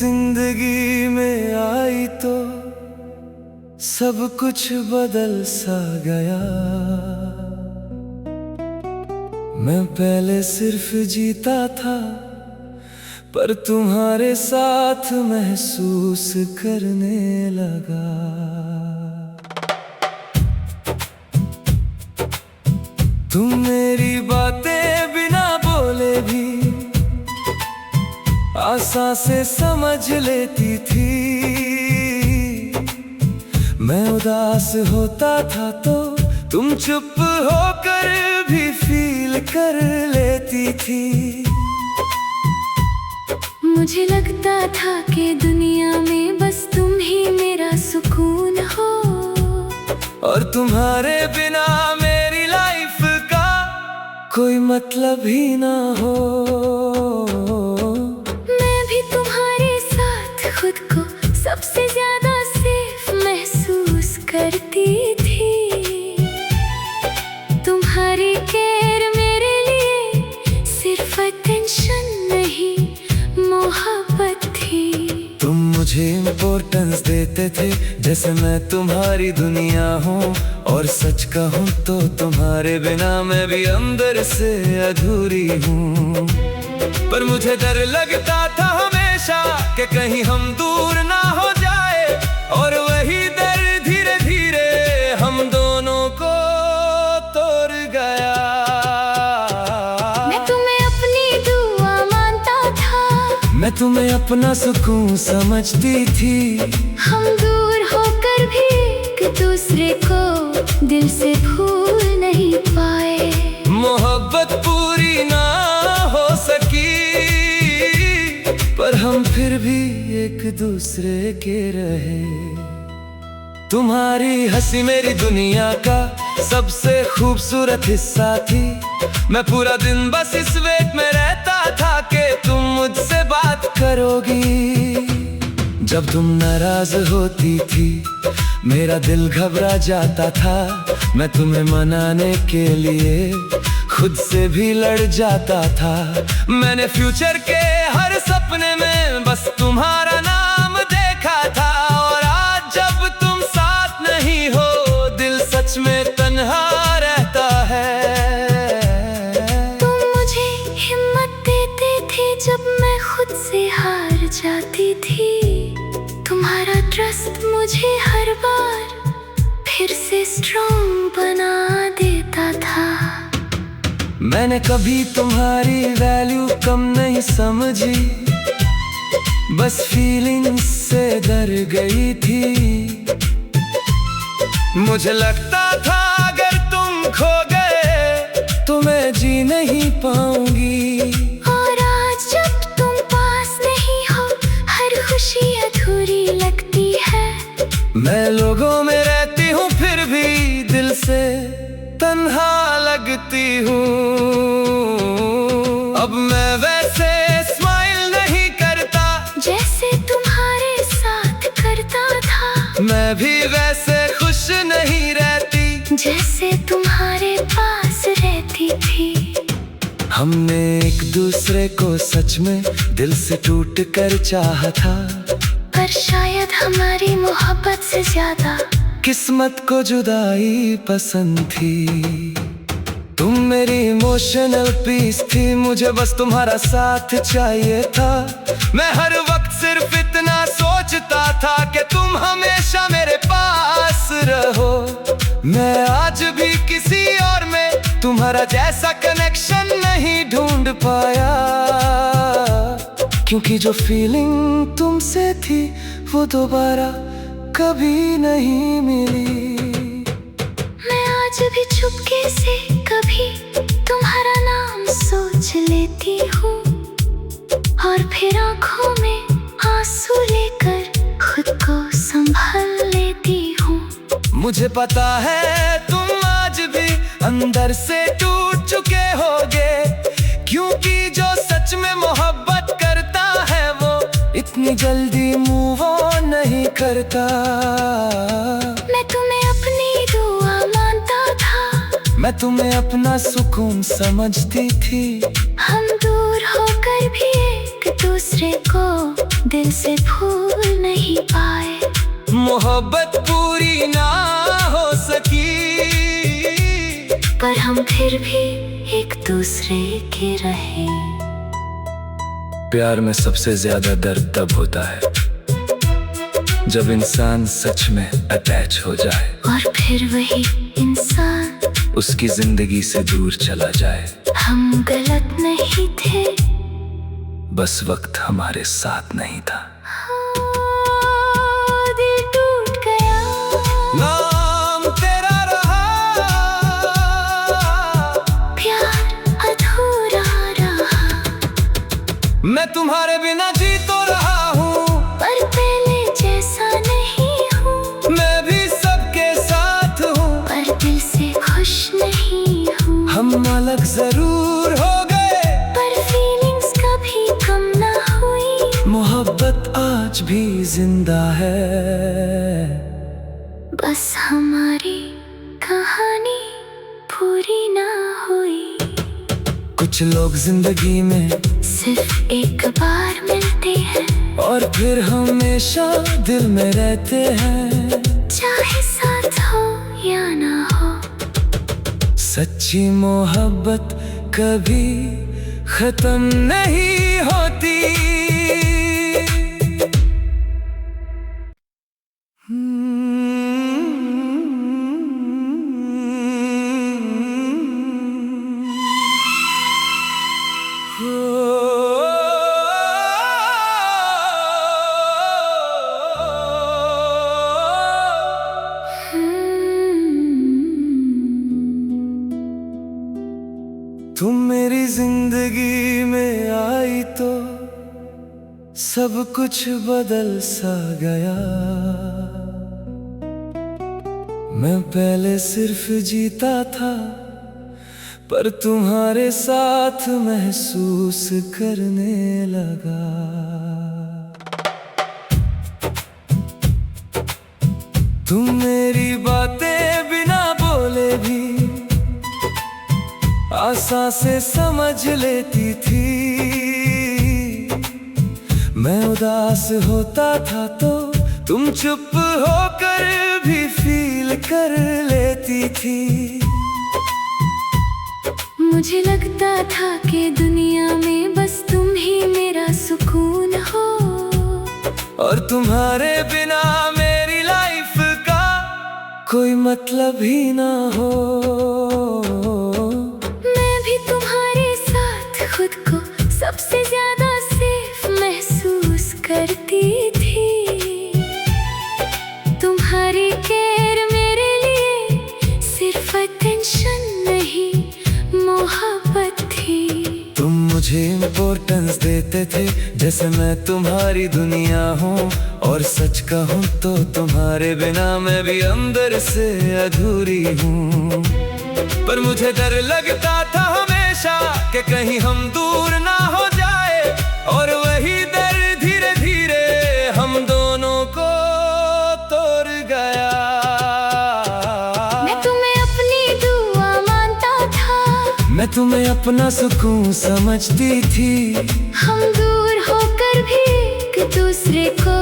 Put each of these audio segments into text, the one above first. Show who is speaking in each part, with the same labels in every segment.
Speaker 1: जिंदगी में आई तो सब कुछ बदल सा गया। मैं पहले सिर्फ जीता था, पर तुम्हारे साथ महसूस करने लगा। तुम मेरी बातें बिना बोले भी आसां से समझ लेती थी। मैं उदास होता था तो तुम चुप होकर भी फील कर लेती थी।
Speaker 2: मुझे लगता था कि दुनिया में बस तुम ही मेरा सुकून हो,
Speaker 1: और तुम्हारे बिना मेरी लाइफ का कोई मतलब ही ना हो।
Speaker 2: मैं भी तुम्हारे साथ खुद को सबसे ज्यादा सेफ महसूस करती थी। तुम्हारी केयर मेरे लिए सिर्फ अटेंशन नहीं, मोहब्बत थी।
Speaker 1: तुम मुझे इम्पोर्टेंस देते थे जैसे मैं तुम्हारी दुनिया हूँ, और सच कहूँ तो तुम्हारे बिना मैं भी अंदर से अधूरी हूँ। पर मुझे डर लगता था हमेशा कि कहीं हम दूर ना हो जाए, और वही डर धीरे धीरे हम दोनों को तोड़ गया।
Speaker 2: मैं तुम्हें अपनी दुआ मानता था,
Speaker 1: मैं तुम्हें अपना सुकून समझती थी।
Speaker 2: हम दूर होकर भी एक दूसरे को दिल से भूल नहीं पाए।
Speaker 1: मोहब्बत पूरी ना हो सकी, पर हम फिर भी एक दूसरे के रहे। तुम्हारी हंसी मेरी दुनिया का सबसे खूबसूरत हिस्सा थी। मैं पूरा दिन बस इस वेट में रहता था कि तुम मुझसे बात करोगी। जब तुम नाराज होती थी मेरा दिल घबरा जाता था। मैं तुम्हें मनाने के लिए खुद से भी लड़ जाता था। मैंने फ्यूचर के हर सपने में बस तुम्हारा नाम देखा था, और आज जब तुम साथ नहीं हो दिल सच में तन्हा रहता है।
Speaker 2: तुम मुझे हिम्मत देते थे जब मैं खुद से हार जाती थी। तुम्हारा ट्रस्ट मुझे हर बार फिर से स्ट्रॉन्ग बना देता था।
Speaker 1: मैंने कभी तुम्हारी वैल्यू कम नहीं समझी, बस फीलिंग्स से डर गई थी। मुझे लगता था अगर तुम खो गए तो मैं जी नहीं पाऊंगी।
Speaker 2: और आज जब तुम पास नहीं हो हर खुशी अधूरी लगती है।
Speaker 1: मैं लोगों में रहती हूँ फिर भी दिल से तन्हा लगती हूँ। अब मैं वैसे स्माइल नहीं करता
Speaker 2: जैसे तुम्हारे साथ करता था।
Speaker 1: मैं भी वैसे खुश नहीं रहती
Speaker 2: जैसे तुम्हारे पास रहती थी।
Speaker 1: हमने एक दूसरे को सच में दिल से टूट कर चाहा था,
Speaker 2: पर शायद हमारी मोहब्बत से ज्यादा
Speaker 1: किस्मत को जुदाई पसंद थी। तुम मेरी इमोशनल पीस थी, मुझे बस तुम्हारा साथ चाहिए था। मैं हर वक्त सिर्फ इतना सोचता था कि तुम हमेशा मेरे पास रहो। मैं आज भी किसी और में तुम्हारा जैसा कनेक्शन नहीं ढूंढ पाया, क्योंकि जो फीलिंग तुमसे थी वो दोबारा कभी नहीं मिली।
Speaker 2: मैं आज भी चुपके से कभी तुम्हारा नाम सोच लेती हूँ, और फिर आँखों में आंसू लेकर खुद को संभाल लेती हूँ।
Speaker 1: मुझे पता है तुम आज भी अंदर से टूट चुके होगे, क्योंकि जो सच में मोहब्बत करता है वो इतनी जल्दी मूव ऑन नहीं करता।
Speaker 2: मैं तुम्हें अपनी दुआ मानता था,
Speaker 1: मैं तुम्हें अपना सुकून समझती थी।
Speaker 2: हम दूर होकर भी एक दूसरे दूसरे को दिल से भूल नहीं पाए।
Speaker 1: मोहब्बत पूरी ना हो सकी,
Speaker 2: पर हम फिर भी एक दूसरे के रहे।
Speaker 1: प्यार में सबसे ज्यादा दर्द तब होता है जब इंसान सच में अटैच हो जाए
Speaker 2: और फिर वही इंसान
Speaker 1: उसकी जिंदगी से दूर चला जाए।
Speaker 2: हम गलत नहीं थे,
Speaker 1: बस वक्त हमारे साथ नहीं था।
Speaker 2: दिल टूट गया,
Speaker 1: नाम तेरा रहा,
Speaker 2: प्यार अधूरा रहा।
Speaker 1: मैं तुम्हारे बिना जी तो रहा हूँ,
Speaker 2: पर पहले जैसा नहीं हूँ।
Speaker 1: मैं भी सबके साथ हूँ,
Speaker 2: पर दिल से खुश नहीं हूँ।
Speaker 1: हम अलग जरूर हो गए,
Speaker 2: पर फीलिंग्स कभी कम ना हुई।
Speaker 1: मोहब्बत आज भी जिंदा है,
Speaker 2: बस हमारी कहानी पूरी ना हुई।
Speaker 1: कुछ लोग जिंदगी में
Speaker 2: सिर्फ एक बार मिलते हैं,
Speaker 1: और फिर हमेशा दिल में रहते हैं।
Speaker 2: चाहे साथ हो या ना हो।
Speaker 1: सच्ची मोहब्बत कभी खत्म नहीं होती। तुम मेरी जिंदगी में आई तो सब कुछ बदल सा गया। मैं पहले सिर्फ जीता था, पर तुम्हारे साथ महसूस करने लगा। तुम मेरी बातें बिना बोले भी आसान से समझ लेती थी। मैं उदास होता था तो तुम चुप होकर भी फील कर लेती थी।
Speaker 2: मुझे लगता था कि दुनिया में बस तुम ही मेरा सुकून हो,
Speaker 1: और तुम्हारे बिना मेरी लाइफ का कोई मतलब ही ना हो।
Speaker 2: खुद को सबसे ज्यादा सेफ महसूस करती थी। तुम्हारी केयर मेरे लिए सिर्फ अटेंशन नहीं, मोहब्बत थी।
Speaker 1: तुम मुझे इम्पोर्टेंस देते थे जैसे मैं तुम्हारी दुनिया हूँ, और सच कहूँ तो तुम्हारे बिना मैं भी अंदर से अधूरी हूँ। पर मुझे डर लगता था हमेशा कि कहीं हम दूर ना हो जाए, और वही डर धीरे धीरे हम दोनों को तोड़ गया।
Speaker 2: मैं तुम्हें अपनी दुआ मानता था,
Speaker 1: मैं तुम्हें अपना सुकून समझती थी।
Speaker 2: हम दूर होकर भी एक दूसरे को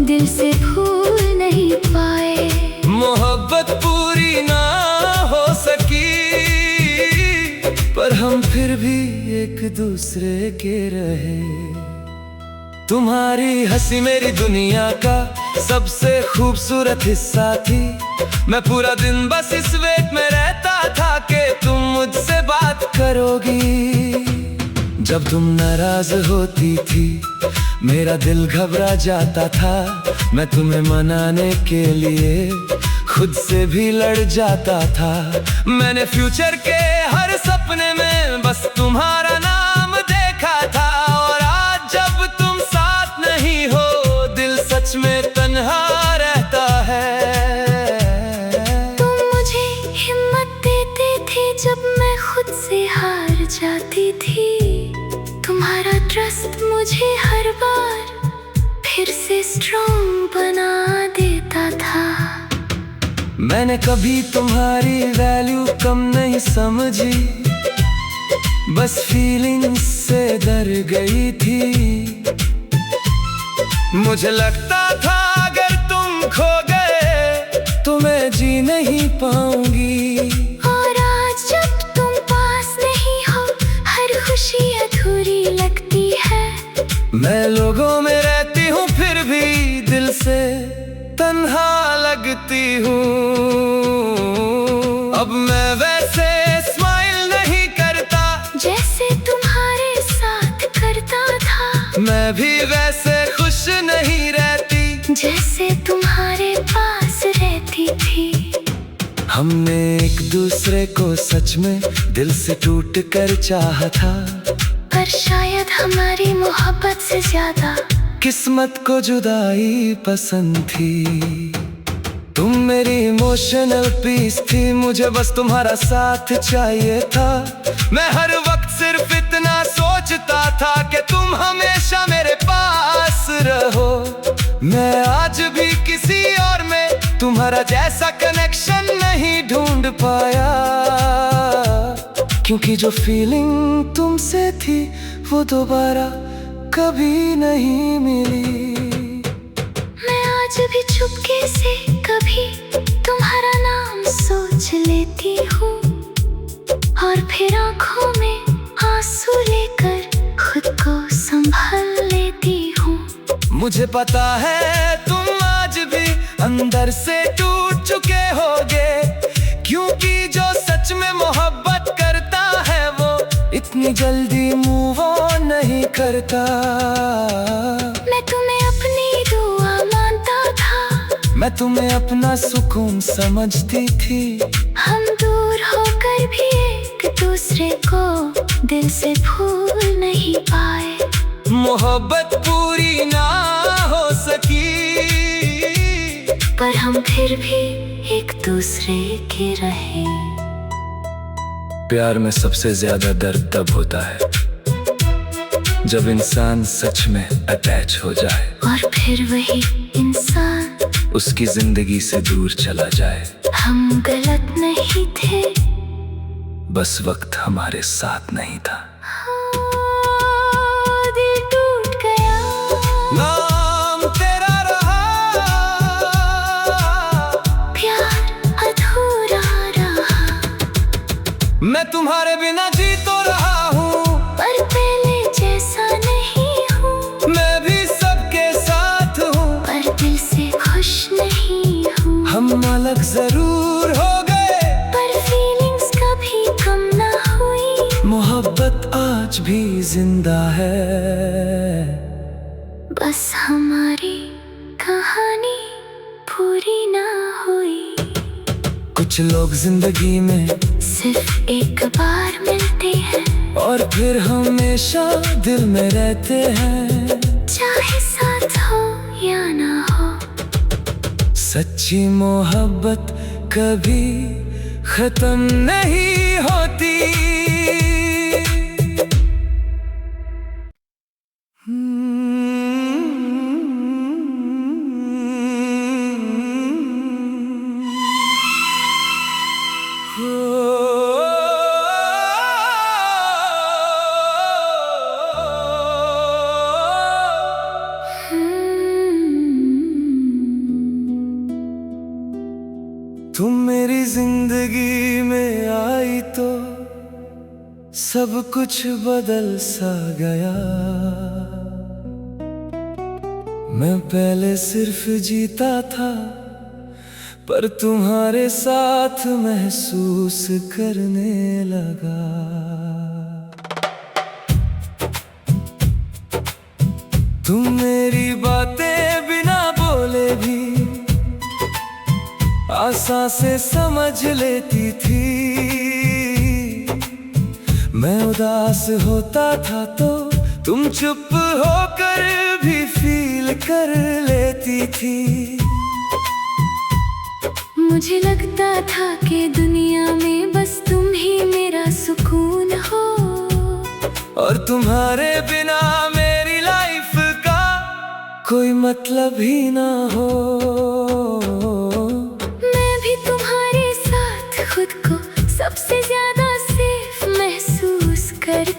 Speaker 2: दिल से भूल नहीं पाए।
Speaker 1: मोहब्बत पूरी ना हो सकी, पर हम फिर भी एक दूसरे के रहे। तुम्हारी हंसी मेरी दुनिया का सबसे खूबसूरत हिस्सा थी। मैं पूरा दिन बस इस वेट में रहता था कि तुम मुझसे बात करोगी। जब तुम नाराज होती थी मेरा दिल घबरा जाता था। मैं तुम्हें मनाने के लिए खुद से भी लड़ जाता था। मैंने फ्यूचर के हर सपने में बस तुम्हारा नाम देखा था, और आज जब तुम साथ नहीं हो दिल सच में तन्हा रहता है।
Speaker 2: तुम मुझे हिम्मत देते थे जब मैं खुद से हार जाती थी। तुम्हारा ट्रस्ट मुझे हर बार फिर से स्ट्रॉन्ग बना देता था। मैंने
Speaker 1: कभी तुम्हारी वैल्यू कम नहीं समझी। बस फीलिंग से डर गई थी। मुझे लगता था अगर तुम खो गए तो मैं जी नहीं पाऊंगी।
Speaker 2: और आज जब तुम पास नहीं हो, हर खुशी अधूरी लगती है।
Speaker 1: मैं लोगों में रहती हूँ फिर भी दिल से तन्हा लगती हूँ। अब मैं वैसे स्माइल नहीं करता
Speaker 2: जैसे तुम्हारे साथ करता था।
Speaker 1: मैं भी वैसे खुश नहीं रहती
Speaker 2: जैसे तुम्हारे पास रहती थी।
Speaker 1: हमने एक दूसरे को सच में दिल से टूट कर चाहा था,
Speaker 2: पर शायद हमारी मोहब्बत से ज्यादा
Speaker 1: किस्मत को जुदाई पसंद थी। तुम मेरी इमोशनल पीस थी, मुझे बस तुम्हारा साथ चाहिए था। मैं हर वक्त सिर्फ इतना सोचता था कि तुम हमेशा मेरे पास रहो। मैं आज भी किसी और में तुम्हारा जैसा कनेक्शन नहीं ढूंढ पाया, क्योंकि जो फीलिंग तुमसे थी वो दोबारा कभी नहीं मिली।
Speaker 2: मैं आज भी चुपके से कभी तुम्हारा नाम सोच लेती हूँ, और फिर आँखों में आंसू लेकर खुद को संभाल लेती हूँ।
Speaker 1: मुझे पता है तुम आज भी अंदर से टूट चुके होगे, क्योंकि जो सच में मोहब्बत करता है वो इतनी जल्दी मूव ऑन नहीं करता।
Speaker 2: मैं तुम्हें अपनी दुआ मानता था,
Speaker 1: मैं तुम्हें अपना सुकून समझती थी।
Speaker 2: हम दूर होकर भी एक दूसरे को दिल से भूल नहीं पाए।
Speaker 1: मोहब्बत पूरी ना हो सकी,
Speaker 2: पर हम फिर भी एक दूसरे के रहे।
Speaker 1: प्यार में सबसे ज्यादा दर्द तब होता है जब इंसान सच में अटैच हो जाए
Speaker 2: और फिर वही इंसान
Speaker 1: उसकी जिंदगी से दूर चला जाए।
Speaker 2: हम गलत नहीं थे,
Speaker 1: बस वक्त हमारे साथ नहीं था।
Speaker 2: दिल टूट गया,
Speaker 1: नाम तेरा रहा,
Speaker 2: प्यार अधूरा रहा।
Speaker 1: मैं तुम्हारे बिना जी तो रहा हूँ,
Speaker 2: पर पहले जैसा नहीं हूँ।
Speaker 1: मैं भी सबके साथ हूँ,
Speaker 2: पर दिल से खुश नहीं हूँ।
Speaker 1: हम अलग जरूर हो गए,
Speaker 2: पर फीलिंग्स कभी कम ना हुई।
Speaker 1: मोहब्बत आज भी जिंदा है।
Speaker 2: बस हमारी कहानी पूरी ना हुई।
Speaker 1: कुछ लोग जिंदगी में
Speaker 2: सिर्फ एक बार मिलते हैं,
Speaker 1: और फिर हमेशा दिल में रहते हैं,
Speaker 2: चाहे साथ हो या ना हो।
Speaker 1: सच्ची मोहब्बत कभी खत्म नहीं होती। तुम मेरी जिंदगी में आई तो सब कुछ बदल सा गया। मैं पहले सिर्फ जीता था, पर तुम्हारे साथ महसूस करने लगा। तुम मेरी बातें बिना बोले भी आसान से समझ लेती थी। मैं उदास होता था तो तुम चुप होकर भी फील कर लेती थी।
Speaker 2: मुझे लगता था कि दुनिया में बस तुम ही मेरा सुकून हो,
Speaker 1: और तुम्हारे बिना मेरी लाइफ का कोई मतलब ही ना हो।
Speaker 2: मैं भी तुम्हारे साथ खुद को सबसे ज्यादा सेफ महसूस कर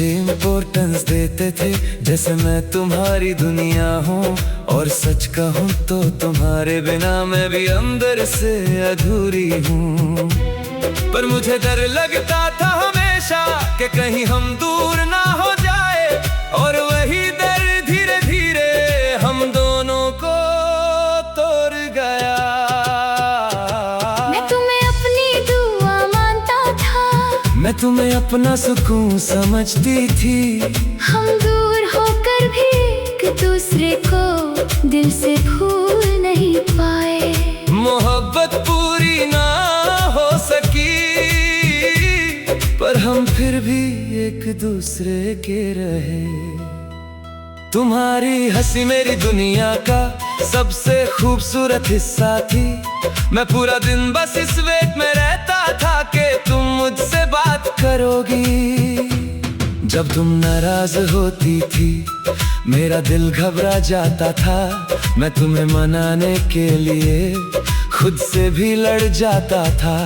Speaker 1: मुझे इम्पोर्टेंस देते थे, जैसे मैं तुम्हारी दुनिया हूँ। और सच कहूँ तो तुम्हारे बिना मैं भी अंदर से अधूरी हूँ। पर मुझे डर लगता था हमेशा कि कहीं हम दूर ना हो जाए, और वही डर धीरे धीरे हम दोनों को तोड़ गया।
Speaker 2: मैं तुम्हें अपनी दुआ मानता था,
Speaker 1: मैं तुम्हें अपना सुकून समझती थी।
Speaker 2: हम दूर होकर भी एक दूसरे को दिल से भूल नहीं पाए।
Speaker 1: मोहब्बत पूरी ना हो सकी, पर हम फिर भी एक दूसरे के रहे। तुम्हारी हंसी मेरी दुनिया का सबसे खूबसूरत हिस्सा थी। मैं पूरा दिन बस इस वेट में रहता था कि तुम मुझसे बात करोगी। जब तुम नाराज होती थी मेरा दिल घबरा जाता था। मैं तुम्हें मनाने के लिए खुद से भी लड़ जाता था।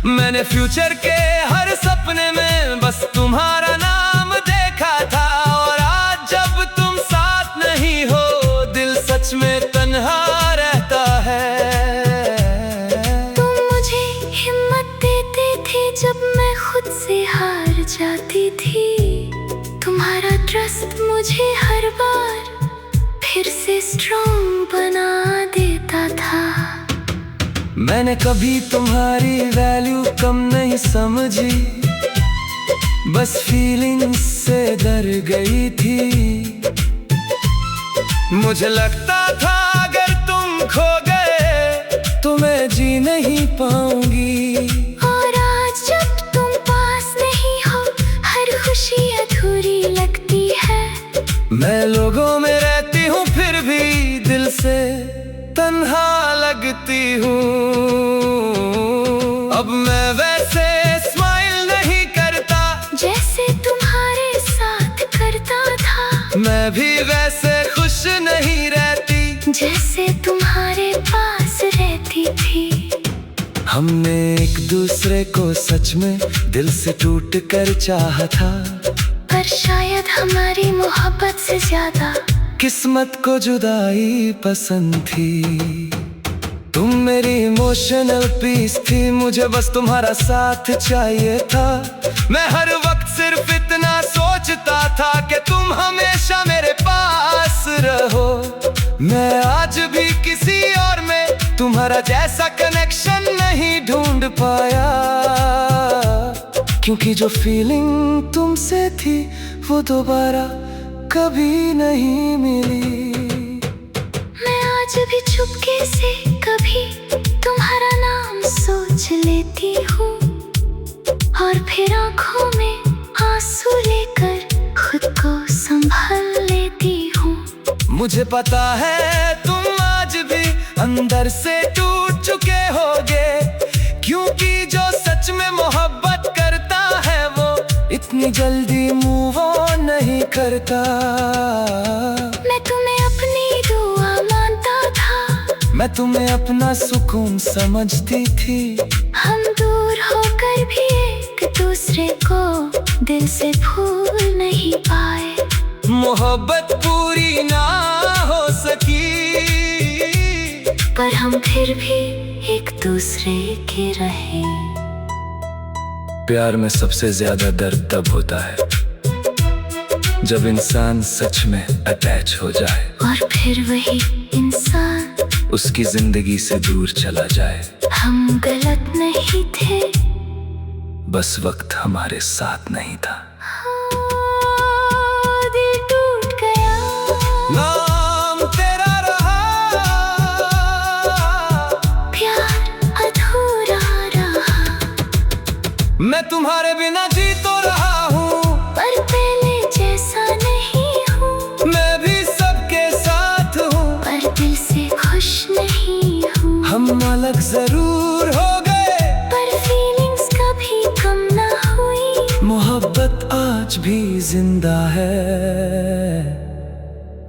Speaker 1: मैंने फ्यूचर के हर सपने में बस तुम्हारा नाम देखा था। और आज जब तुम साथ नहीं हो दिल सच में तन्हा रहता है।
Speaker 2: तुम मुझे हिम्मत देते थे जब मैं खुद से हार जाती थी। तुम्हारा ट्रस्ट मुझे हर बार फिर से स्ट्रॉन्ग बना देता था।
Speaker 1: मैंने कभी तुम्हारी वैल्यू कम नहीं समझी, बस फीलिंग्स से डर गई थी। मुझे लगता था अगर तुम खो गए तो मैं जी नहीं पाऊंगी।
Speaker 2: और आज जब तुम पास नहीं हो हर खुशी अधूरी लगती है।
Speaker 1: मैं लोगों में रहती हूँ फिर भी दिल से तन्हा लगती हूँ। अब मैं वैसे स्माइल नहीं करता
Speaker 2: जैसे तुम्हारे साथ करता था।
Speaker 1: मैं भी वैसे खुश नहीं रहती
Speaker 2: जैसे तुम्हारे पास रहती थी।
Speaker 1: हमने एक दूसरे को सच में दिल से टूट कर चाहा था,
Speaker 2: पर शायद हमारी मोहब्बत से ज्यादा
Speaker 1: किस्मत को जुदाई पसंद थी। तुम मेरी इमोशनल पीस थी, मुझे बस तुम्हारा साथ चाहिए था। मैं हर वक्त सिर्फ इतना सोचता था कि तुम हमेशा मेरे पास रहो। मैं आज भी किसी और में तुम्हारा जैसा कनेक्शन नहीं ढूंढ पाया, क्योंकि जो फीलिंग तुमसे थी वो दोबारा कभी नहीं मिली।
Speaker 2: मैं आज भी चुपके से कभी तुम्हारा नाम सोच लेती हूँ, और फिर आँखों में आंसू लेकर खुद को संभाल लेती हूँ।
Speaker 1: मुझे पता है तुम आज भी अंदर से टूट चुके होगे, क्योंकि जो सच में मोहब्बत करता है वो इतनी जल्दी मूव ऑन नहीं करता।
Speaker 2: मैं तुम्हें अपनी दुआ मानता था,
Speaker 1: मैं तुम्हें अपना सुकून समझती थी।
Speaker 2: हम दूर होकर भी एक दूसरे को दिल से भूल नहीं पाए।
Speaker 1: मोहब्बत पूरी ना हो सकी,
Speaker 2: पर हम फिर भी एक दूसरे के रहे।
Speaker 1: प्यार में सबसे ज्यादा दर्द तब होता है जब इंसान सच में अटैच हो जाए,
Speaker 2: और फिर वही इंसान
Speaker 1: उसकी जिंदगी से दूर चला जाए।
Speaker 2: हम गलत नहीं थे,
Speaker 1: बस वक्त हमारे साथ नहीं था।
Speaker 2: दिल टूट गया,
Speaker 1: नाम तेरा रहा,
Speaker 2: प्यार अधूरा रहा।
Speaker 1: मैं तुम्हारे बिना जी तो रहा हूँ,
Speaker 2: पर पहले जैसा नहीं हूँ।
Speaker 1: मैं भी सबके साथ हूँ,
Speaker 2: पर दिल से खुश नहीं हूँ।
Speaker 1: हम अलग जरूर हो गए,
Speaker 2: पर फीलिंग्स कभी कम ना हुई।
Speaker 1: मोहब्बत आज भी जिंदा है।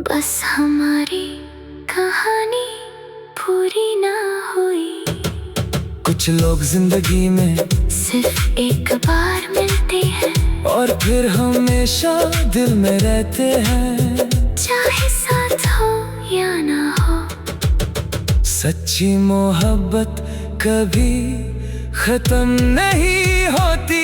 Speaker 2: बस हमारी कहानी पूरी ना हुई।
Speaker 1: कुछ लोग जिंदगी में
Speaker 2: सिर्फ एक बार मिलते हैं,
Speaker 1: और फिर हमेशा दिल में रहते हैं,
Speaker 2: चाहे साथ हो या ना हो।
Speaker 1: सच्ची मोहब्बत कभी खत्म नहीं होती।